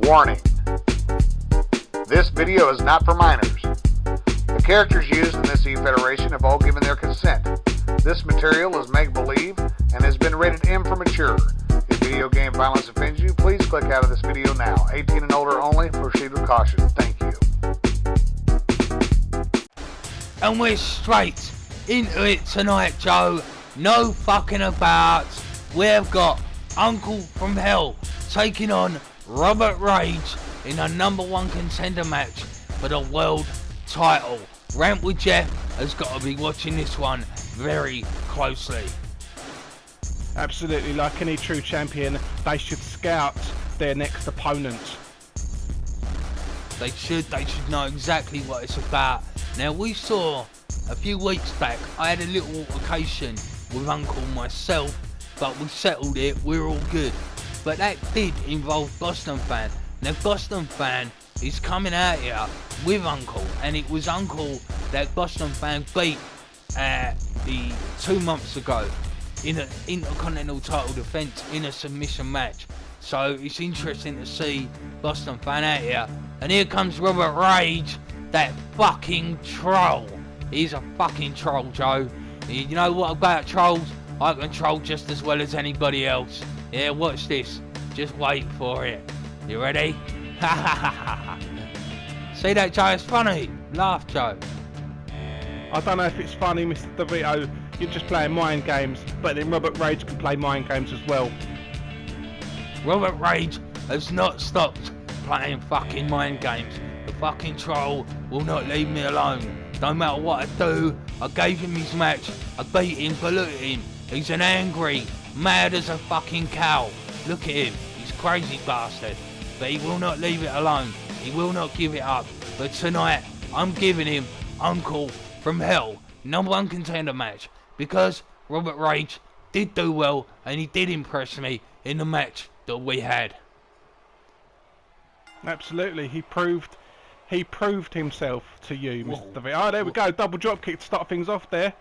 Warning. This video is not for minors. The characters used in this E-Federation have all given their consent. This material is make-believe and has been rated M for mature. If video game violence offends you, please click out of this video now. 18 and older only. Proceed with caution. Thank you. And we're straight into it tonight, Joe. No fucking about. We've got Uncle from Hell taking on Roburt Rage in a #1 contender match for the world title. Rant with Jeff has got to be watching this one very closely. Absolutely, like any true champion, they should scout their next opponent. They should know exactly what it's about. Now, we saw a few weeks back, I had a little altercation with Uncle myself, but we settled it, we're all good. But that did involve Boston Fan. Now, Boston Fan is coming out here with Uncle, and it was Uncle that Boston Fan beat the 2 months ago in an Intercontinental title defense in a submission match. So it's interesting to see Boston Fan out here. And here comes Roburt Rage, that fucking troll. He's a fucking troll, Joe. You know what about trolls? I can troll just as well as anybody else. Yeah, watch this. Just wait for it. You ready? See that, Joe? It's funny. Laugh, Joe. I don't know if it's funny, Mr. DeVito. You're just playing mind games, but then Roburt Rage can play mind games as well. Roburt Rage has not stopped playing fucking mind games. The fucking troll will not leave me alone. No matter what I do, I gave him his match, I beat him, but look at him. He's an angry, mad as a fucking cow. Look at him, he's a crazy bastard. But he will not leave it alone. He will not give it up. But tonight, I'm giving him Uncle from Hell, #1 contender match. Because Roburt Rage did do well, and he did impress me in the match that we had. Absolutely, he proved himself to you, Mr. DeVito. Oh, there we go, double drop kick to start things off there.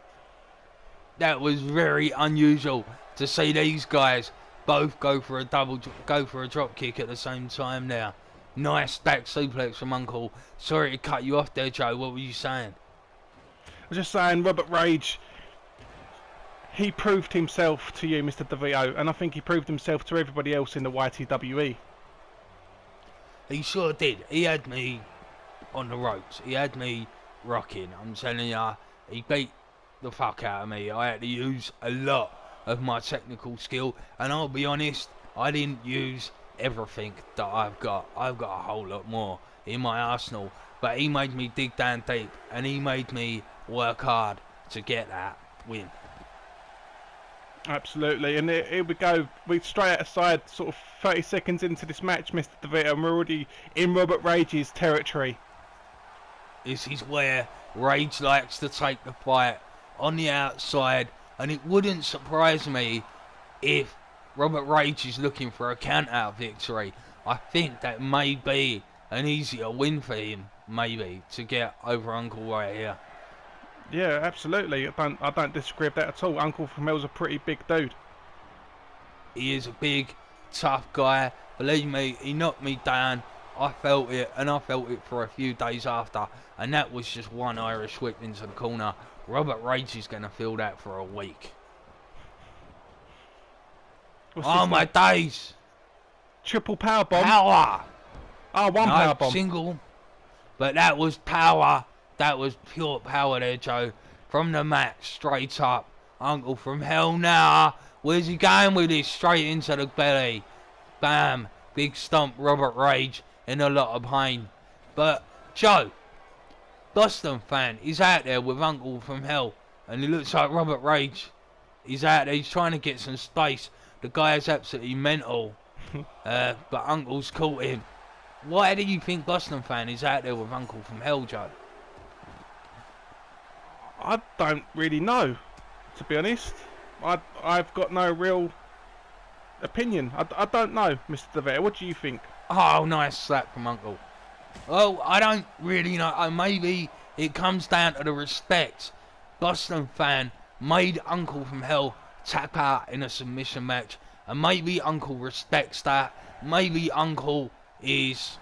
That was very unusual to see these guys both go for a drop kick at the same time now. Nice back suplex from Uncle. Sorry to cut you off there, Joe. What were you saying? I was just saying, Roburt Rage, he proved himself to you, Mr. DeVito, and I think he proved himself to everybody else in the YTWE. He sure did. He had me on the ropes. He had me rocking. I'm telling ya, he beat the fuck out of me. I had to use a lot of my technical skill, and I'll be honest, I didn't use everything that I've got. I've got a whole lot more in my arsenal, but he made me dig down deep, and he made me work hard to get that win. Absolutely, and here we go. We're straight outside, sort of 30 seconds into this match, Mr. DeVito, and we're already in Roburt Rage's territory. This is where Rage likes to take the fight, on the outside, and it wouldn't surprise me if Roburt Rage is looking for a count-out victory. I think that may be an easier win for him, maybe, to get over Uncle right here. Yeah, absolutely. I don't disagree with that at all. Uncle from Hell's a pretty big dude. He is a big, tough guy. Believe me, he knocked me down. I felt it, and I felt it for a few days after. And that was just one Irish whip into the corner. Roburt Rage is going to feel that for a week. Oh, my days. Triple power bomb. Power. Oh, one power bomb. Single. But that was power. That was pure power there, Joe. From the mat, straight up. Uncle from Hell now. Where's he going with this? Straight into the belly. Bam. Big stomp, Roburt Rage in a lot of pain. But, Joe, Boston Fan is out there with Uncle from Hell. And it looks like Roburt Rage is out there. He's trying to get some space. The guy is absolutely mental. But Uncle's caught him. Why do you think Boston Fan is out there with Uncle from Hell, Joe? I don't really know, to be honest. I've got no real opinion. I don't know, Mr. DeVito. What do you think? Oh, nice slap from Uncle. Well, I don't really know. Maybe it comes down to the respect. Boston Fan made Uncle from Hell tap out in a submission match, and maybe Uncle respects that. Maybe Uncle is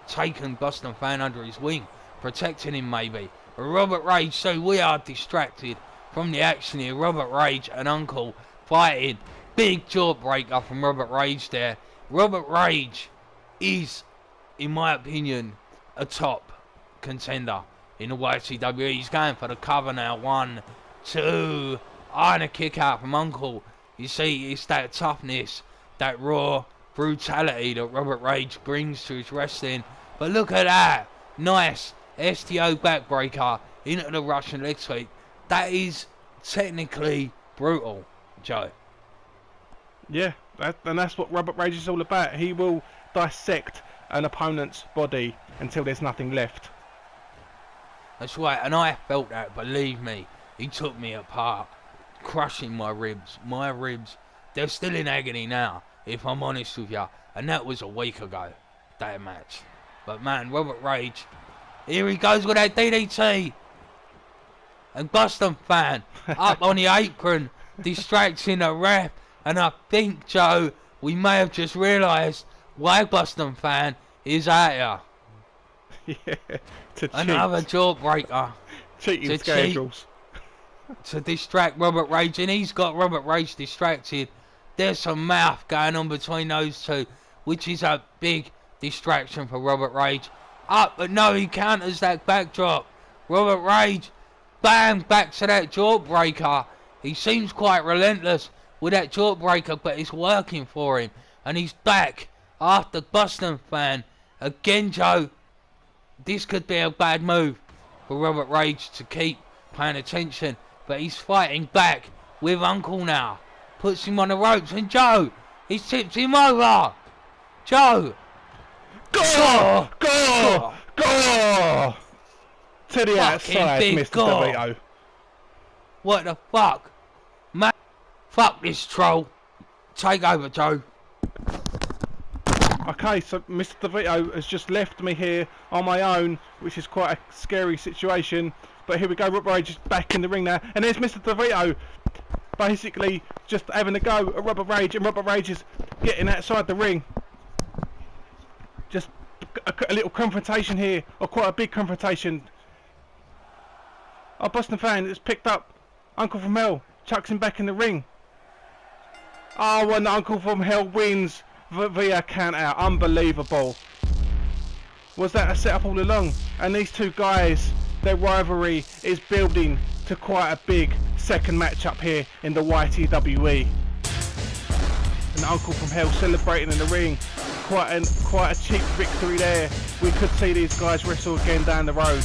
taking Boston Fan under his wing, protecting him maybe. But Roburt Rage, so we are distracted from the action here. Roburt Rage and Uncle fighting. Big jawbreaker from Roburt Rage there. Roburt Rage is, in my opinion, a top contender in the YTWE. He's going for the cover now. 1, 2. And a kick out from Uncle. You see, it's that toughness, that raw brutality that Roburt Rage brings to his wrestling. But look at that. Nice STO backbreaker into the Russian leg sweep. That is technically brutal, Joe. Yeah, and that's what Roburt Rage is all about. He will dissect an opponent's body until there's nothing left. That's right, and I felt that, believe me. He took me apart, crushing my ribs. My ribs, they're still in agony now, if I'm honest with you. And that was a week ago, that match. But man, Roburt Rage, here he goes with that DDT. And Boston Fan up on the apron, distracting the ref. And I think, Joe, we may have just realised why Boston Fan is out here. Yeah, to another jawbreaker. Cheating schedules. To distract Roburt Rage, and he's got Roburt Rage distracted. There's some mouth going on between those two, which is a big distraction for Roburt Rage. Up, but no, he counters that backdrop. Roburt Rage, bang, back to that jawbreaker. He seems quite relentless with that jawbreaker, but it's working for him. And he's back after Boston Fan. Again, Joe, this could be a bad move for Roburt Rage to keep paying attention. But he's fighting back with Uncle now. Puts him on the ropes, and Joe, he tips him over. Joe. Go! Go! Go! To the outside, Mr. DeVito. What the fuck? Man, fuck this troll. Take over, Joe. Okay, so Mr. DeVito has just left me here on my own, which is quite a scary situation. But here we go, Roburt Rage is back in the ring now. And there's Mr. DeVito, basically just having a go at Roburt Rage. And Roburt Rage is getting outside the ring. Just a little confrontation here, or quite a big confrontation. Oh, Boston Fan has picked up Uncle from Hell, chucks him back in the ring. Oh, and Uncle from Hell wins via count out. Unbelievable. Was that a setup all along? And these two guys, their rivalry is building to quite a big second matchup here in the YTWE. And Uncle from Hell celebrating in the ring. Quite a cheap victory there. We could see these guys wrestle again down the road.